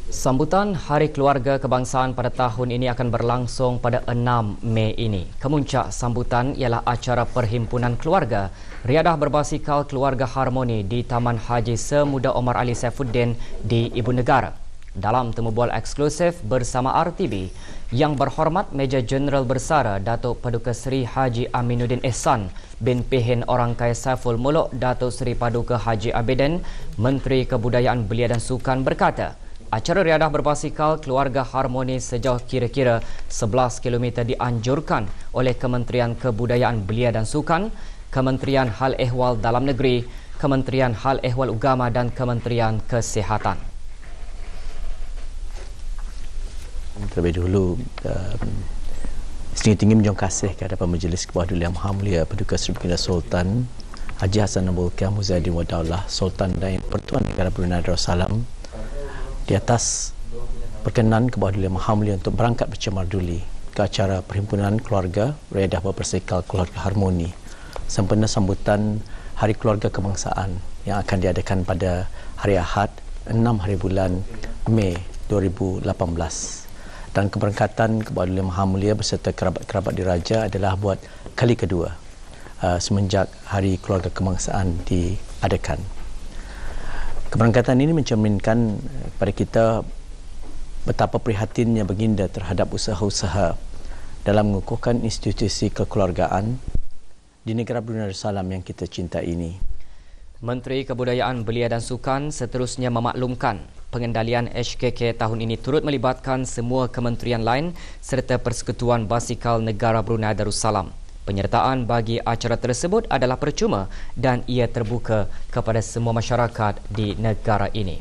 Sambutan Hari Keluarga Kebangsaan pada tahun ini akan berlangsung pada 6 Mei ini. Kemuncak sambutan ialah acara Perhimpunan Keluarga Riadah Berbasikal Keluarga Harmoni di Taman Haji Semuda Omar Ali Saifuddin di Ibu Negara. Dalam temu bual eksklusif bersama RTB, Yang Berhormat Meja Jeneral Bersara Datuk Paduka Seri Haji Aminuddin Ehsan bin Pehin Orang Kaya Saiful Muluk Datuk Seri Paduka Haji Abidin, Menteri Kebudayaan Belia dan Sukan berkata, acara riadah berbasikal Keluarga Harmoni sejauh kira-kira 11 km dianjurkan oleh Kementerian Kebudayaan Belia dan Sukan, Kementerian Hal Ehwal Dalam Negeri, Kementerian Hal Ehwal Agama dan Kementerian Kesihatan. Terlebih dahulu, setinggi-tinggi menjunjung kasih ke hadapan Majlis Kebawah Yang Maha Mulia Paduka Seri Baginda Sultan Haji Hassanal Bolkiah Muhyiddin Wadaulah Sultan dan Pertuan Negara Brunei Darussalam di atas perkenan Kebawah Yang Maha Mulia untuk berangkat bercemar-duli ke acara Perhimpunan Keluarga Riadah Berbasikal Keluarga Harmoni sempena sambutan Hari Keluarga Kebangsaan yang akan diadakan pada hari Ahad 6 hari bulan Mei 2018. Dan keberangkatan Kebawah Yang Maha Mulia beserta kerabat-kerabat diraja adalah buat kali kedua semenjak Hari Keluarga Kebangsaan diadakan. Keberangkatan ini mencerminkan kepada kita betapa prihatinnya baginda terhadap usaha-usaha dalam mengukuhkan institusi kekeluargaan di negara Brunei Darussalam yang kita cintai ini. Menteri Kebudayaan Belia dan Sukan seterusnya memaklumkan pengendalian HKK tahun ini turut melibatkan semua kementerian lain serta Persekutuan Basikal Negara Brunei Darussalam. Penyertaan bagi acara tersebut adalah percuma dan ia terbuka kepada semua masyarakat di negara ini.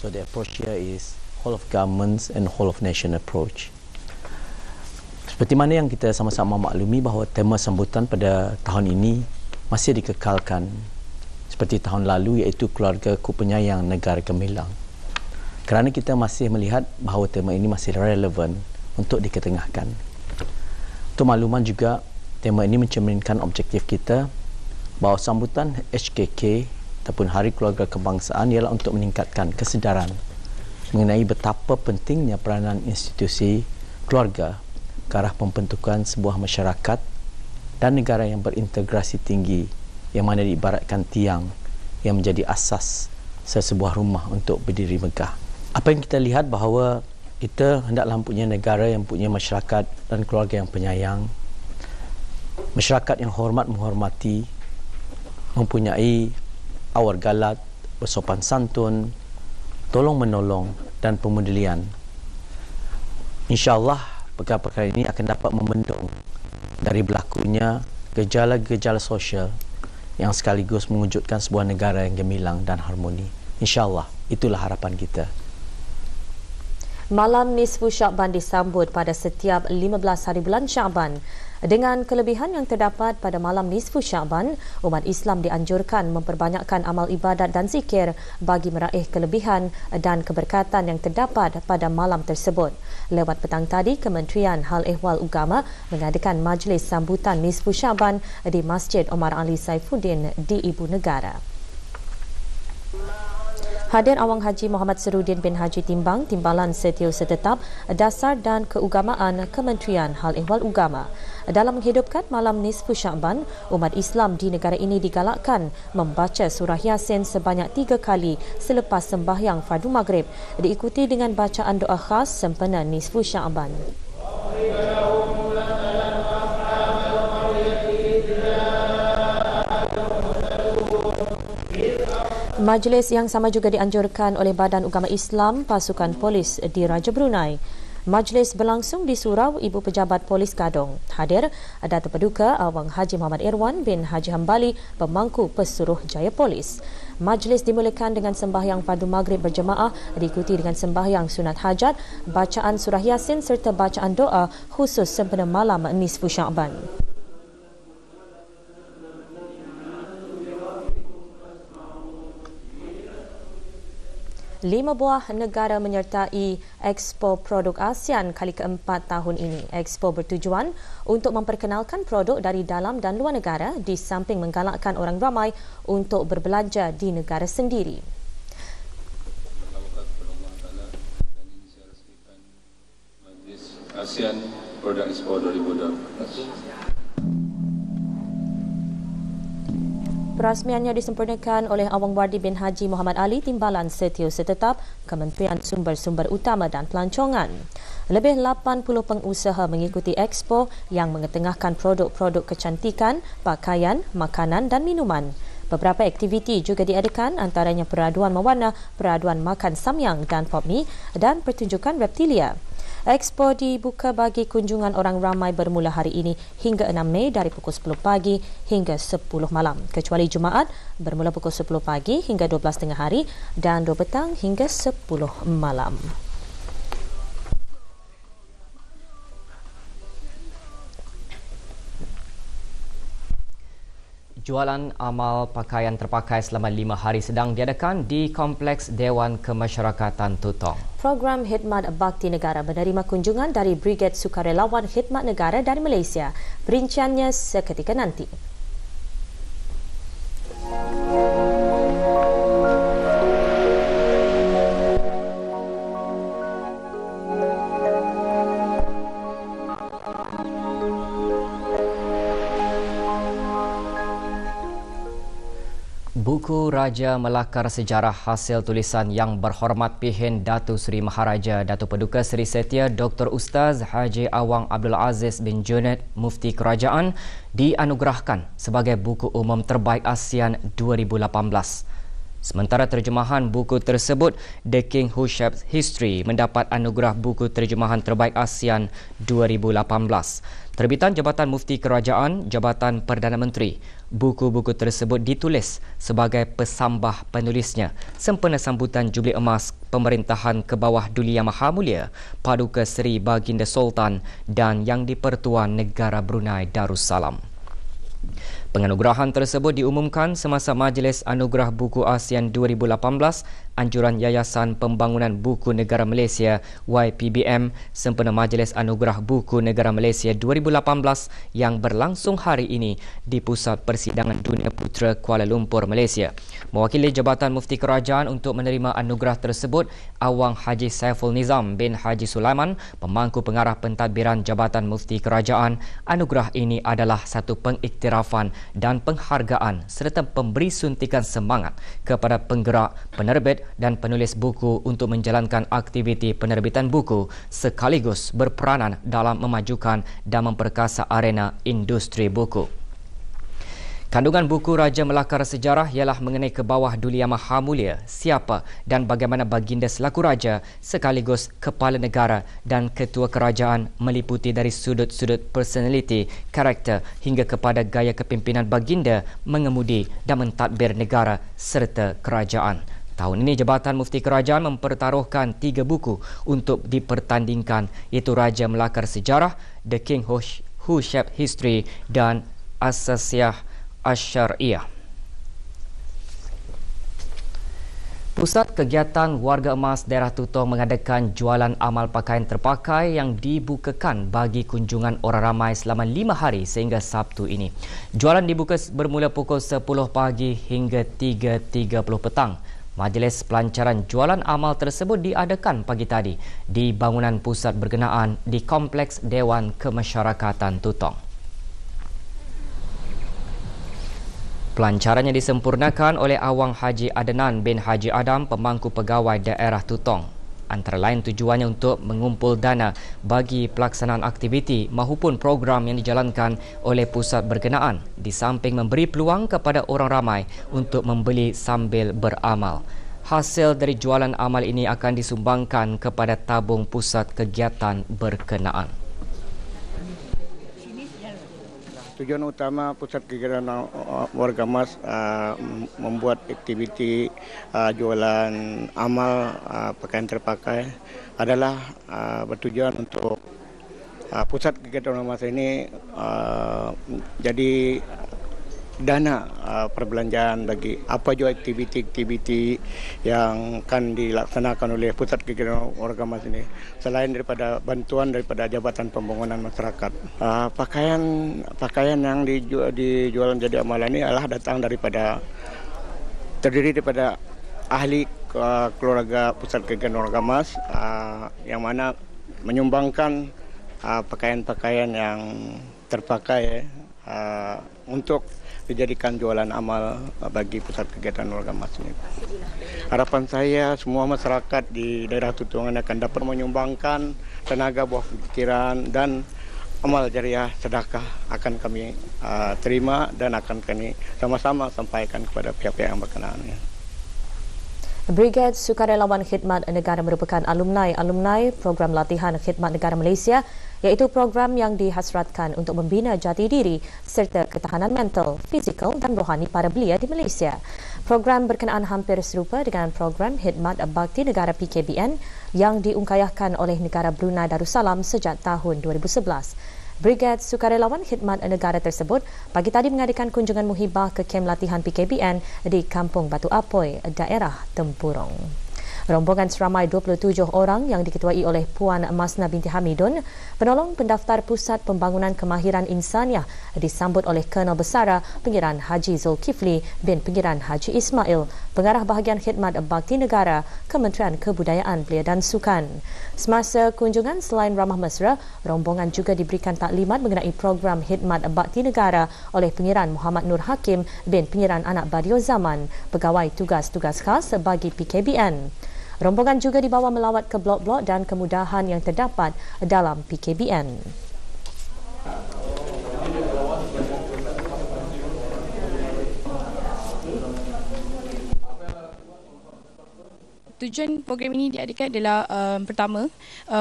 So the approach here is whole of governments and whole of nation approach. Seperti mana yang kita sama-sama maklumi bahawa tema sambutan pada tahun ini masih dikekalkan seperti tahun lalu, iaitu Keluarga Kupenyayang Negara Gemilang. Kerana kita masih melihat bahawa tema ini masih relevan untuk diketengahkan. Untuk makluman juga, tema ini mencerminkan objektif kita bahawa sambutan HKK ataupun Hari Keluarga Kebangsaan ialah untuk meningkatkan kesedaran mengenai betapa pentingnya peranan institusi keluarga ke arah pembentukan sebuah masyarakat dan negara yang berintegrasi tinggi, yang mana diibaratkan tiang yang menjadi asas sesebuah rumah untuk berdiri megah. Apa yang kita lihat bahawa kita hendaklah mempunyai negara yang mempunyai masyarakat dan keluarga yang penyayang, masyarakat yang hormat menghormati, mempunyai awar galat, bersopan santun, tolong menolong dan pemedulian. InsyaAllah perkara-perkara ini akan dapat membendung dari berlakunya gejala-gejala sosial yang sekaligus mewujudkan sebuah negara yang gemilang dan harmoni. InsyaAllah, itulah harapan kita. Malam Nisfu Syakban disambut pada setiap 15 hari bulan Syakban. Dengan kelebihan yang terdapat pada malam Nisfu Syakban, umat Islam dianjurkan memperbanyakkan amal ibadat dan zikir bagi meraih kelebihan dan keberkatan yang terdapat pada malam tersebut. Lewat petang tadi, Kementerian Hal Ehwal Agama mengadakan majlis sambutan Nisfu Syakban di Masjid Omar Ali Saifuddin di Ibu Negara. Hadir Awang Haji Muhammad Seruddin bin Haji Timbang, Timbalan Setiausaha Tetap Dasar dan Keugamaan Kementerian Hal Ehwal Agama. Dalam menghidupkan malam Nisfu Syakban, umat Islam di negara ini digalakkan membaca surah Yasin sebanyak 3 kali selepas sembahyang fardu maghrib, diikuti dengan bacaan doa khas sempena Nisfu Syakban. Majlis yang sama juga dianjurkan oleh Badan Ugama Islam Pasukan Polis di Raja Brunei. Majlis berlangsung di Surau Ibu Pejabat Polis Gadong. Hadir Datuk Paduka Awang Haji Muhammad Irwan bin Haji Hambali, Pemangku Pesuruh Jaya Polis. Majlis dimulakan dengan sembahyang fardu maghrib berjemaah, diikuti dengan sembahyang sunat hajat, bacaan surah Yasin serta bacaan doa khusus sempena malam Nisfu Syakban. 5 buah negara menyertai Expo Produk ASEAN kali keempat tahun ini. Expo bertujuan untuk memperkenalkan produk dari dalam dan luar negara di samping menggalakkan orang ramai untuk berbelanja di negara sendiri. ASEAN Product Expo 2018. Perasmiannya disempurnakan oleh Awang Wardi bin Haji Muhammad Ali Timbalan Setiausaha Tetap Kementerian Sumber-Sumber Utama dan Pelancongan. Lebih 80 pengusaha mengikuti expo yang mengetengahkan produk-produk kecantikan, pakaian, makanan dan minuman. Beberapa aktiviti juga diadakan, antaranya peraduan mewarna, peraduan makan samyang dan pop mie dan pertunjukan reptilia. Expo dibuka bagi kunjungan orang ramai bermula hari ini hingga 6 Mei dari pukul 10 pagi hingga 10 malam. Kecuali Jumaat bermula pukul 10 pagi hingga 12 tengah hari dan 2 petang hingga 10 malam. Jualan amal pakaian terpakai selama 5 hari sedang diadakan di Kompleks Dewan Kemasyarakatan Tutong. Program Khidmat Bakti Negara menerima kunjungan dari Brigade Sukarelawan Khidmat Negara dari Malaysia. Perinciannya seketika nanti. Buku Raja Melakar Sejarah hasil tulisan Yang Berhormat Pihin Datuk Seri Maharaja Datuk Paduka Seri Setia Dr. Ustaz Haji Awang Abdul Aziz bin Junaid Mufti Kerajaan dianugerahkan sebagai buku umum terbaik ASEAN 2018. Sementara terjemahan buku tersebut, The King Who Shaped History mendapat anugerah buku terjemahan terbaik ASEAN 2018. Terbitan Jabatan Mufti Kerajaan, Jabatan Perdana Menteri. Buku-buku tersebut ditulis sebagai pesambah penulisnya sempena sambutan Jubli Emas Pemerintahan ke bawah Duli Yang Maha Mulia Paduka Seri Baginda Sultan dan Yang di-Pertuan Negara Brunei Darussalam. Penganugerahan tersebut diumumkan semasa Majlis Anugerah Buku ASEAN 2018 Anjuran Yayasan Pembangunan Buku Negara Malaysia YPBM sempena Majlis Anugerah Buku Negara Malaysia 2018 yang berlangsung hari ini di Pusat Persidangan Dunia Putra Kuala Lumpur, Malaysia. Mewakili Jabatan Mufti Kerajaan untuk menerima anugerah tersebut, Awang Haji Saiful Nizam bin Haji Sulaiman, Pemangku Pengarah Pentadbiran Jabatan Mufti Kerajaan. Anugerah ini adalah satu pengiktirafan dan penghargaan serta pemberi suntikan semangat kepada penggerak, penerbit dan penulis buku untuk menjalankan aktiviti penerbitan buku sekaligus berperanan dalam memajukan dan memperkasa arena industri buku. Kandungan buku Raja Melakar Sejarah ialah mengenai ke bawah Duli Yang Maha Mulia, siapa dan bagaimana baginda selaku raja sekaligus kepala negara dan ketua kerajaan, meliputi dari sudut-sudut personaliti, karakter hingga kepada gaya kepimpinan baginda mengemudi dan mentadbir negara serta kerajaan. Tahun ini Jabatan Mufti Kerajaan mempertaruhkan 3 buku untuk dipertandingkan, iaitu Raja Melakar Sejarah, The King Who Shaped History dan Asasiyah Asyariah. Pusat Kegiatan Warga Emas Daerah Tutong mengadakan jualan amal pakaian terpakai yang dibukakan bagi kunjungan orang ramai selama 5 hari sehingga Sabtu ini. Jualan dibuka bermula pukul 10 pagi hingga 3.30 petang. Majlis pelancaran jualan amal tersebut diadakan pagi tadi di bangunan pusat berkenaan di Kompleks Dewan Kemasyarakatan Tutong. Pelancarannya disempurnakan oleh Awang Haji Adnan bin Haji Adam, Pemangku Pegawai Daerah Tutong. Antara lain tujuannya untuk mengumpul dana bagi pelaksanaan aktiviti maupun program yang dijalankan oleh pusat berkenaan, di samping memberi peluang kepada orang ramai untuk membeli sambil beramal. Hasil dari jualan amal ini akan disumbangkan kepada tabung pusat kegiatan berkenaan. Tujuan utama Pusat Kegiatan Warga Emas membuat aktiviti jualan amal pakaian terpakai adalah bertujuan untuk Pusat Kegiatan Warga Emas ini jadi dana perbelanjaan bagi apa juga aktiviti-aktiviti yang akan dilaksanakan oleh Pusat Kegiatan Warga Emas ini, selain daripada bantuan daripada Jabatan Pembangunan Masyarakat. Pakaian yang dijual jadi amalan ini adalah terdiri daripada ahli keluarga Pusat Kegiatan Warga Emas yang mana menyumbangkan pakaian-pakaian yang terpakai untuk dijadikan jualan amal bagi pusat kegiatan warga emas ini. Harapan saya semua masyarakat di daerah Tutungan akan dapat menyumbangkan tenaga, buah pikiran dan amal jariah sedekah akan kami terima dan akan kami sama-sama sampaikan kepada pihak-pihak yang berkenaan. Brigade Sukarelawan Khidmat Negara merupakan alumni program latihan Khidmat Negara Malaysia, iaitu program yang dihasratkan untuk membina jati diri serta ketahanan mental, fizikal dan rohani para belia di Malaysia. Program berkenaan hampir serupa dengan program Khidmat Bakti Negara PKBN yang diungkayahkan oleh negara Brunei Darussalam sejak tahun 2011. Brigade Sukarelawan Khidmat Negara tersebut pagi tadi mengadakan kunjungan muhibah ke kem latihan PKBN di Kampung Batu Apoi, daerah Tempurung. Rombongan seramai 27 orang yang diketuai oleh Puan Masna binti Hamidun, penolong pendaftar Pusat Pembangunan Kemahiran Insaniah, disambut oleh Kolonel Besara Pengiran Haji Zulkifli bin Pengiran Haji Ismail, Pengarah Bahagian Khidmat Bakti Negara, Kementerian Kebudayaan Belia dan Sukan. Semasa kunjungan, selain ramah mesra, rombongan juga diberikan taklimat mengenai program Khidmat Bakti Negara oleh Pengiran Muhammad Nur Hakim bin Pengiran Anak Badio Zaman, Pegawai Tugas-Tugas Khas bagi PKBN. Rombongan juga dibawa melawat ke blok-blok dan kemudahan yang terdapat dalam PKBN. Tujuan program ini diadakan adalah pertama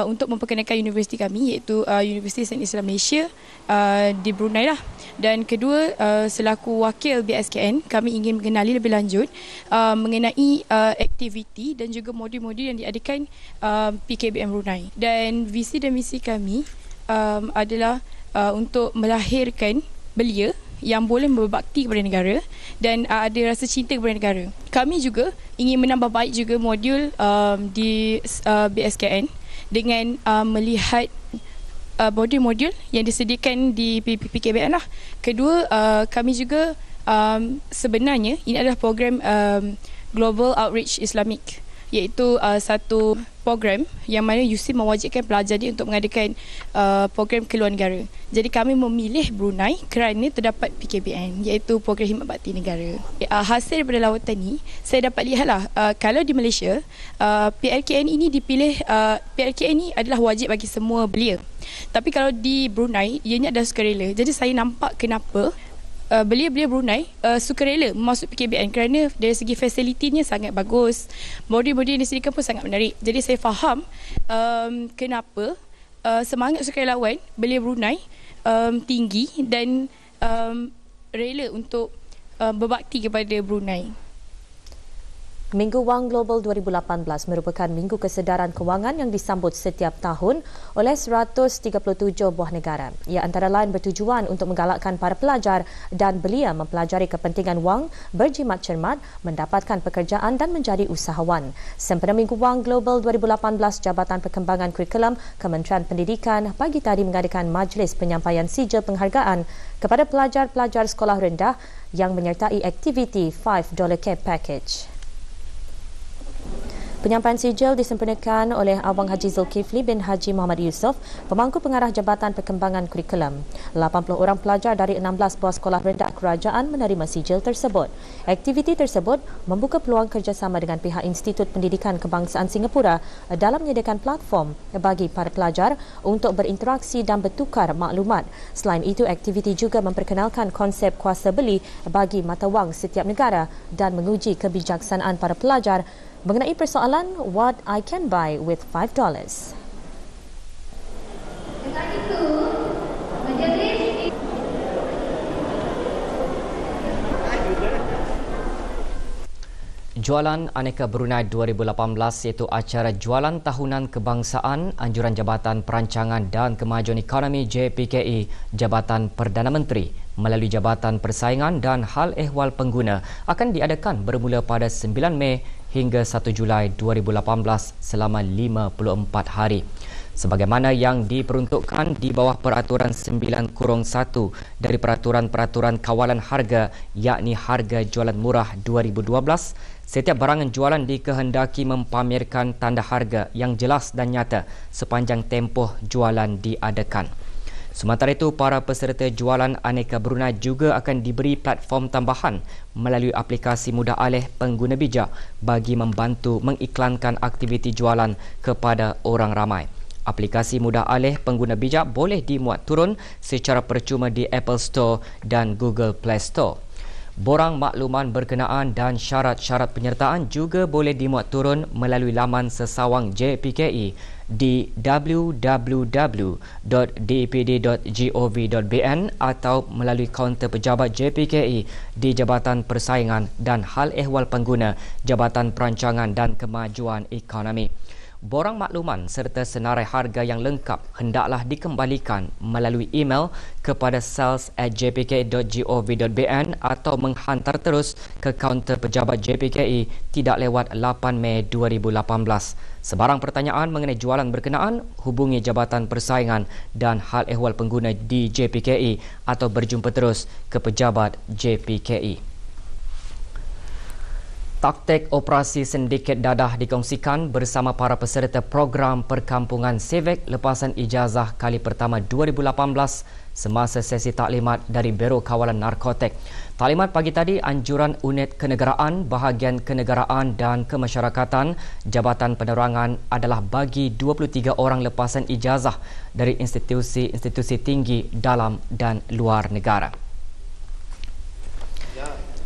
untuk memperkenalkan universiti kami, iaitu Universiti Saint Islam Malaysia di Brunei lah. Dan kedua, selaku wakil BSKN, kami ingin mengenali lebih lanjut mengenai aktiviti dan juga modul-modul yang diadakan PKBN Brunei. Dan visi dan misi kami adalah untuk melahirkan belia yang boleh berbakti kepada negara dan ada rasa cinta kepada negara. Kami juga ingin menambah baik juga modul di BSKN dengan melihat modul-modul yang disediakan di PKBN lah. Kedua, kami juga sebenarnya ini adalah program Global Outreach Islamic, iaitu satu program yang mana UC mewajibkan pelajar dia untuk mengadakan program keluar negara. Jadi kami memilih Brunei kerana terdapat PKBN, iaitu program Khidmat Bakti Negara. Hasil daripada lawatan ni, saya dapat lihatlah kalau di Malaysia PLKN ini dipilih, PLKN ini adalah wajib bagi semua belia. Tapi kalau di Brunei, ianya adalah sukarela. Jadi saya nampak kenapa belia-belia Brunei sukarela masuk PKBN kerana dari segi fasilitinya sangat bagus. Modul-modul yang disediakan pun sangat menarik. Jadi saya faham kenapa semangat sukarelawan belia Brunei tinggi dan rela untuk berbakti kepada Brunei. Minggu Wang Global 2018 merupakan minggu kesedaran kewangan yang disambut setiap tahun oleh 137 buah negara. Ia antara lain bertujuan untuk menggalakkan para pelajar dan belia mempelajari kepentingan wang, berjimat cermat, mendapatkan pekerjaan dan menjadi usahawan. Sempena Minggu Wang Global 2018, Jabatan Perkembangan Kurikulum Kementerian Pendidikan pagi tadi mengadakan majlis penyampaian sijil penghargaan kepada pelajar-pelajar sekolah rendah yang menyertai aktiviti $5 Care Package. Penyampaian sijil disempurnakan oleh Abang Haji Zulkifli bin Haji Muhammad Yusof, Pemangku Pengarah Jabatan Perkembangan Kurikulum. 80 orang pelajar dari 16 buah sekolah rendah kerajaan menerima sijil tersebut. Aktiviti tersebut membuka peluang kerjasama dengan pihak Institut Pendidikan Kebangsaan Singapura dalam menyediakan platform bagi para pelajar untuk berinteraksi dan bertukar maklumat. Selain itu, aktiviti juga memperkenalkan konsep kuasa beli bagi mata wang setiap negara dan menguji kebijaksanaan para pelajar mengenai persoalan what I can buy with $5. Jualan Aneka Brunei 2018 iaitu acara jualan tahunan kebangsaan anjuran Jabatan Perancangan dan Kemajuan Ekonomi JPKE, Jabatan Perdana Menteri melalui Jabatan Persaingan dan Hal Ehwal Pengguna akan diadakan bermula pada 9 Mei hingga 1 Julai 2018 selama 54 hari. Sebagaimana yang diperuntukkan di bawah Peraturan 9-1 dari Peraturan-Peraturan Kawalan Harga, yakni Harga Jualan Murah 2012, Setiap barangan jualan dikehendaki mempamerkan tanda harga yang jelas dan nyata sepanjang tempoh jualan diadakan. Sementara itu, para peserta jualan aneka Brunei juga akan diberi platform tambahan melalui aplikasi mudah alih pengguna bijak bagi membantu mengiklankan aktiviti jualan kepada orang ramai. Aplikasi mudah alih pengguna bijak boleh dimuat turun secara percuma di Apple Store dan Google Play Store. Borang makluman berkenaan dan syarat-syarat penyertaan juga boleh dimuat turun melalui laman sesawang JPKE di www.depd.gov.bn atau melalui kaunter pejabat JPKE di Jabatan Persaingan dan Hal Ehwal Pengguna Jabatan Perancangan dan Kemajuan Ekonomi. Borang makluman serta senarai harga yang lengkap hendaklah dikembalikan melalui email kepada sales@jpke.gov.bn atau menghantar terus ke kaunter pejabat JPKE tidak lewat 8 Mei 2018. Sebarang pertanyaan mengenai jualan berkenaan, hubungi Jabatan Persaingan dan Hal Ehwal Pengguna di JPKE atau berjumpa terus ke pejabat JPKE. Taktik operasi sindiket dadah dikongsikan bersama para peserta program Perkampungan Civic lepasan ijazah kali pertama 2018 semasa sesi taklimat dari Biro Kawalan Narkotik. Taklimat pagi tadi anjuran Unit Kenegaraan, Bahagian Kenegaraan dan Kemasyarakatan Jabatan Penerangan adalah bagi 23 orang lepasan ijazah dari institusi-institusi tinggi dalam dan luar negara.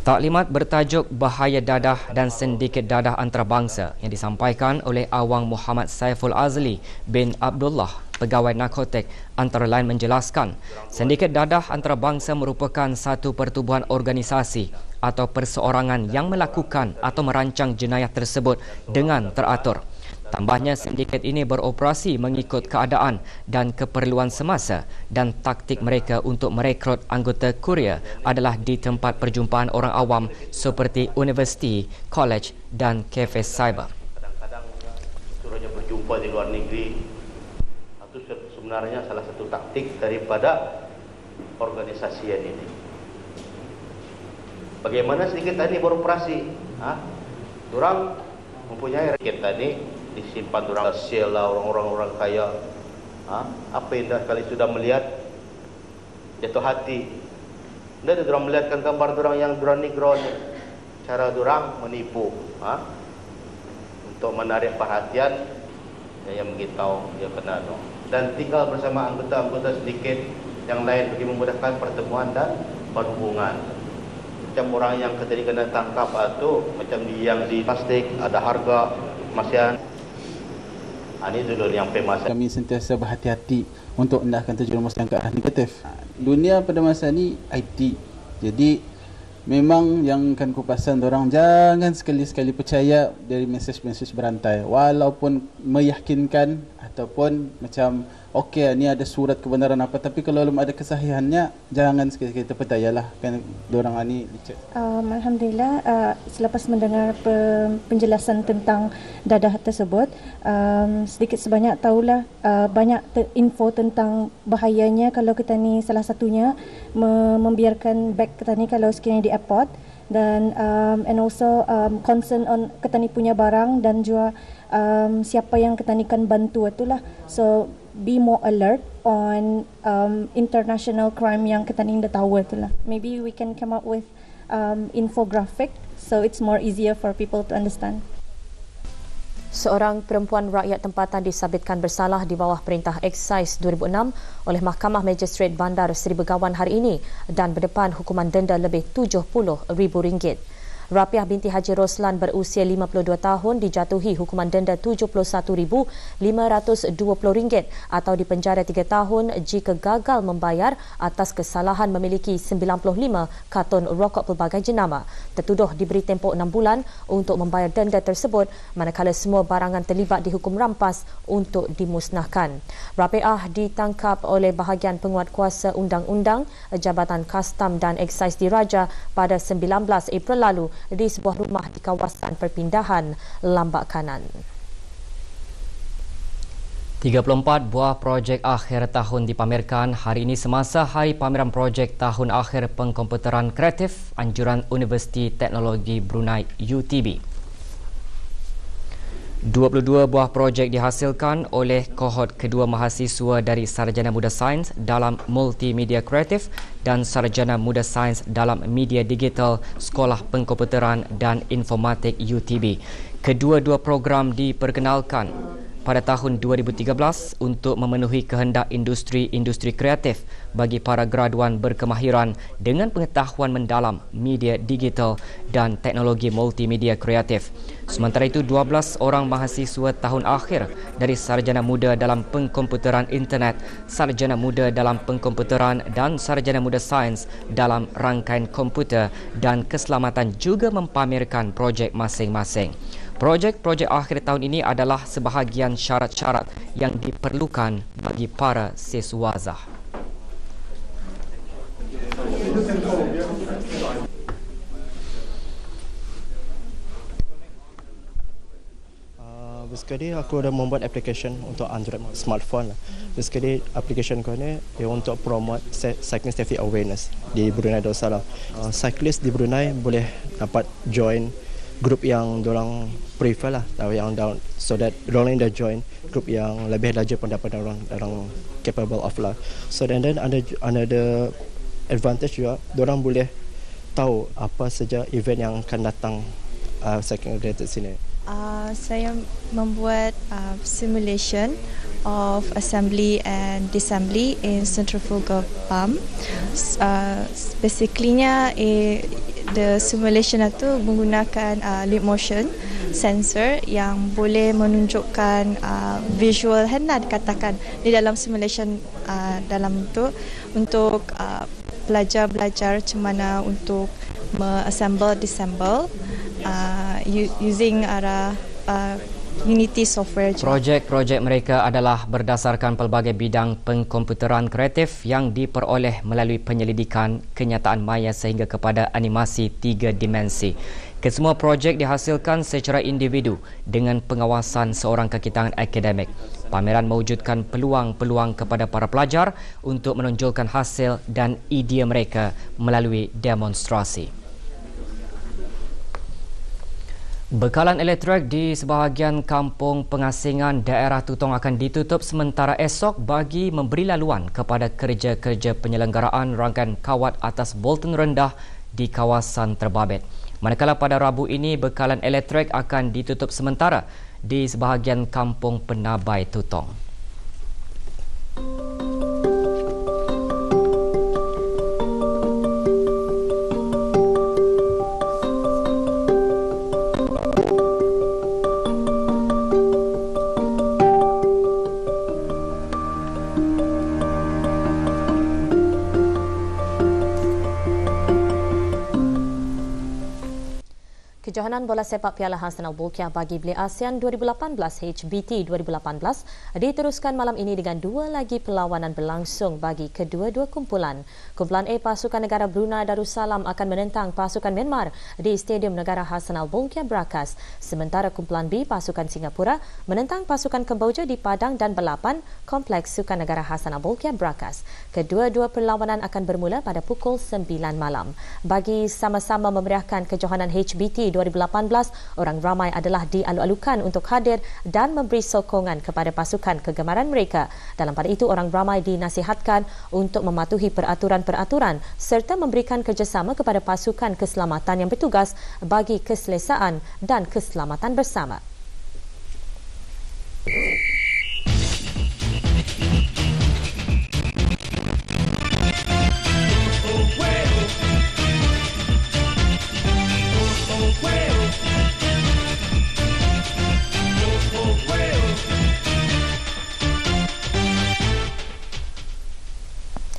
Taklimat bertajuk Bahaya Dadah dan Sindiket Dadah Antarabangsa yang disampaikan oleh Awang Muhammad Saiful Azli bin Abdullah, Pegawai Narkotik, antara lain menjelaskan, sindiket dadah antarabangsa merupakan satu pertubuhan organisasi atau perseorangan yang melakukan atau merancang jenayah tersebut dengan teratur. Tambahnya, sindiket ini beroperasi mengikut keadaan dan keperluan semasa dan taktik mereka untuk merekrut anggota kurir adalah di tempat perjumpaan orang awam seperti universiti, kolej dan kafe cyber. Kadang-kadang suruhnya berjumpa di luar negeri, itu sebenarnya salah satu taktik daripada organisasi ini. Bagaimana sindiket ini beroperasi? Orang mempunyai rakyat tadi disimpan orang sel lah, orang-orang kaya. Apa yang dah kali sudah melihat jatuh hati. Dah orang melihatkan gambar orang yang dorang negro ni, cara dorang menipu, untuk menarik perhatian yang begitu dia kena no. Dan tinggal bersama anggota-anggota sedikit yang lain bagi memudahkan pertemuan dan perhubungan. Macam orang yang tadi kena tangkap tu, macam yang di plastik ada harga masian. Ini dulu yang famous. Kami sentiasa berhati-hati untuk hendakkan terjerumus yang ke arah negatif. Dunia pada masa ni IT. Jadi memang yang akan kupasan orang jangan sekali-sekali percaya dari mesej-mesej berantai walaupun meyakinkan ataupun macam okey ni ada surat kebenaran apa, tapi kalau belum ada kesahihannya jangan sekali-sekali terpercayalah kan diorang ni licik. Alhamdulillah, selepas mendengar penjelasan tentang dadah tersebut, sedikit sebanyak tahulah banyak info tentang bahayanya kalau kita ni salah satunya membiarkan beg kita ni kalau sekiranya di airport, dan and also concern on kita ni punya barang dan juga siapa yang kita ni kan bantu itulah. So be more alert on international crime yang kita ni dah tahu itulah. Maybe we can come up with infographic so it's more easier for people to understand. Seorang perempuan rakyat tempatan disabitkan bersalah di bawah Perintah Eksais 2006 oleh Mahkamah Magistrate Bandar Seri Begawan hari ini dan berdepan hukuman denda lebih RM70,000. Rapiah binti Haji Roslan berusia 52 tahun dijatuhi hukuman denda RM71,520 atau dipenjara 3 tahun jika gagal membayar atas kesalahan memiliki 95 karton rokok pelbagai jenama. Tertuduh diberi tempoh 6 bulan untuk membayar denda tersebut manakala semua barangan terlibat dihukum rampas untuk dimusnahkan. Rapiah ditangkap oleh bahagian penguatkuasa undang-undang Jabatan Kastam dan Eksais Diraja pada 19 April lalu di sebuah rumah di kawasan perpindahan Lambak Kanan. 34 buah projek akhir tahun dipamerkan hari ini semasa Hari Pameran Projek Tahun Akhir Pengkomputeran Kreatif Anjuran Universiti Teknologi Brunei UTB. 22 buah projek dihasilkan oleh kohort kedua mahasiswa dari Sarjana Muda Sains dalam Multimedia Kreatif dan Sarjana Muda Sains dalam Media Digital Sekolah Pengkomputeran dan Informatik UTB. Kedua-dua program diperkenalkan pada tahun 2013 untuk memenuhi kehendak industri kreatif bagi para graduan berkemahiran dengan pengetahuan mendalam media digital dan teknologi multimedia kreatif. Sementara itu, 12 orang mahasiswa tahun akhir dari Sarjana Muda dalam Pengkomputeran Internet, Sarjana Muda dalam Pengkomputeran dan Sarjana Muda Sains dalam Rangkaian Komputer dan Keselamatan juga mempamerkan projek masing-masing. Projek-projek akhir tahun ini adalah sebahagian syarat-syarat yang diperlukan bagi para siswazah. Sekali aku ada membuat application untuk Android smartphone. Sekali application ko ni untuk promote cycling safety awareness di Brunei Darussalam. Cyclist di Brunei boleh dapat join grup yang dorang prefer lah, yang down, so that dorang dah join grup yang lebih larger pendapat dorang capable of lah. So then ada advantage juga, dorang boleh tahu apa saja event yang akan datang cycling related sini. Saya membuat simulation of assembly and disassembly in centrifugal pump. Basically-nya the simulation itu menggunakan leap motion sensor yang boleh menunjukkan visual hendak dikatakan di dalam simulation dalam itu untuk belajar macam mana untuk assemble disassemble using Unity software. Projek-projek mereka adalah berdasarkan pelbagai bidang pengkomputeran kreatif yang diperoleh melalui penyelidikan kenyataan maya sehingga kepada animasi 3 dimensi. Kesemua projek dihasilkan secara individu dengan pengawasan seorang kaki tangan akademik. Pameran mewujudkan peluang-peluang kepada para pelajar untuk menonjolkan hasil dan idea mereka melalui demonstrasi. Bekalan elektrik di sebahagian kampung pengasingan daerah Tutong akan ditutup sementara esok bagi memberi laluan kepada kerja-kerja penyelenggaraan rangkaian kawat atas Bolton rendah di kawasan Terbabit. Manakala pada Rabu ini bekalan elektrik akan ditutup sementara di sebahagian kampung Penabai Tutong. Kejohanan bola sepak Piala Hassan Al-Bolkiah bagi bilik ASEAN 2018 HBT 2018 diteruskan malam ini dengan 2 lagi perlawanan berlangsung bagi kedua-dua kumpulan. Kumpulan A pasukan negara Brunei Darussalam akan menentang pasukan Myanmar di Stadium Negara Hassan Al-Bolkiah Brakas. Sementara kumpulan B pasukan Singapura menentang pasukan Kemboja di Padang dan Belapan Kompleks Sukan Negara Hassan Al-Bolkiah Brakas. Kedua-dua perlawanan akan bermula pada pukul 9 malam. Bagi sama-sama memeriahkan kejohanan HBT 2018, orang ramai adalah dialu-alukan untuk hadir dan memberi sokongan kepada pasukan kegemaran mereka. Dalam pada itu, orang ramai dinasihatkan untuk mematuhi peraturan-peraturan serta memberikan kerjasama kepada pasukan keselamatan yang bertugas bagi keselesaan dan keselamatan bersama.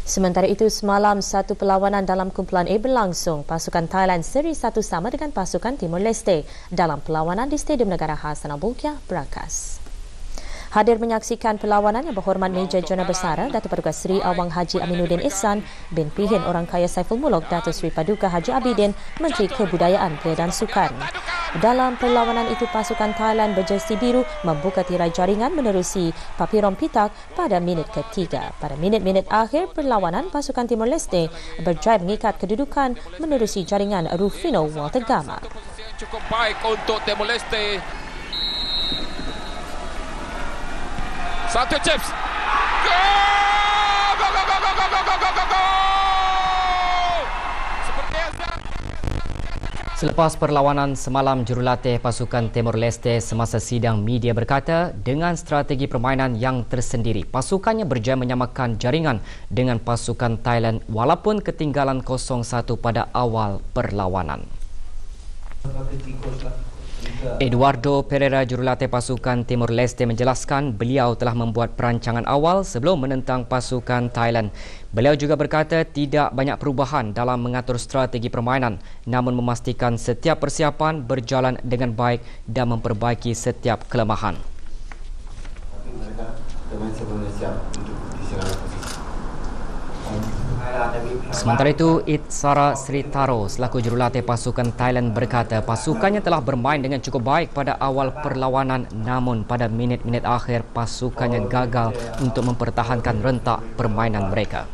Sementara itu, semalam satu perlawanan dalam kumpulan A berlangsung. Pasukan Thailand seri 1 sama dengan pasukan Timor Leste dalam perlawanan di Stadium Negara Hassan Al-Bolkiah Brakas. Hadir menyaksikan perlawanan yang berhormat Major Jona Bersara Datuk Paduka Seri Awang Haji Aminuddin Ihsan bin Pihin Orang Kaya Saiful Muluk Datuk Seri Paduka Haji Abidin Menteri Kebudayaan, Belia dan Sukan. Dalam perlawanan itu, pasukan Thailand berjersi biru membuka tirai jaringan menerusi Papiron Pitak pada minit ketiga. Pada minit-minit akhir perlawanan, pasukan Timor Leste berdrive mengikat kedudukan menerusi jaringan Rufino Walter Gama. Cukup baik untuk Timor Leste. Satu chips. Selepas perlawanan semalam, jurulatih pasukan Timor Leste semasa sidang media berkata dengan strategi permainan yang tersendiri, pasukannya berjaya menyamakan jaringan dengan pasukan Thailand walaupun ketinggalan 0-1 pada awal perlawanan. Eduardo Pereira, jurulatih pasukan Timor Leste menjelaskan beliau telah membuat perancangan awal sebelum menentang pasukan Thailand. Beliau juga berkata tidak banyak perubahan dalam mengatur strategi permainan, namun memastikan setiap persiapan berjalan dengan baik dan memperbaiki setiap kelemahan. Sementara itu, Itsara Sritaro selaku jurulatih pasukan Thailand berkata pasukannya telah bermain dengan cukup baik pada awal perlawanan, namun pada minit-minit akhir pasukannya gagal untuk mempertahankan rentak permainan mereka.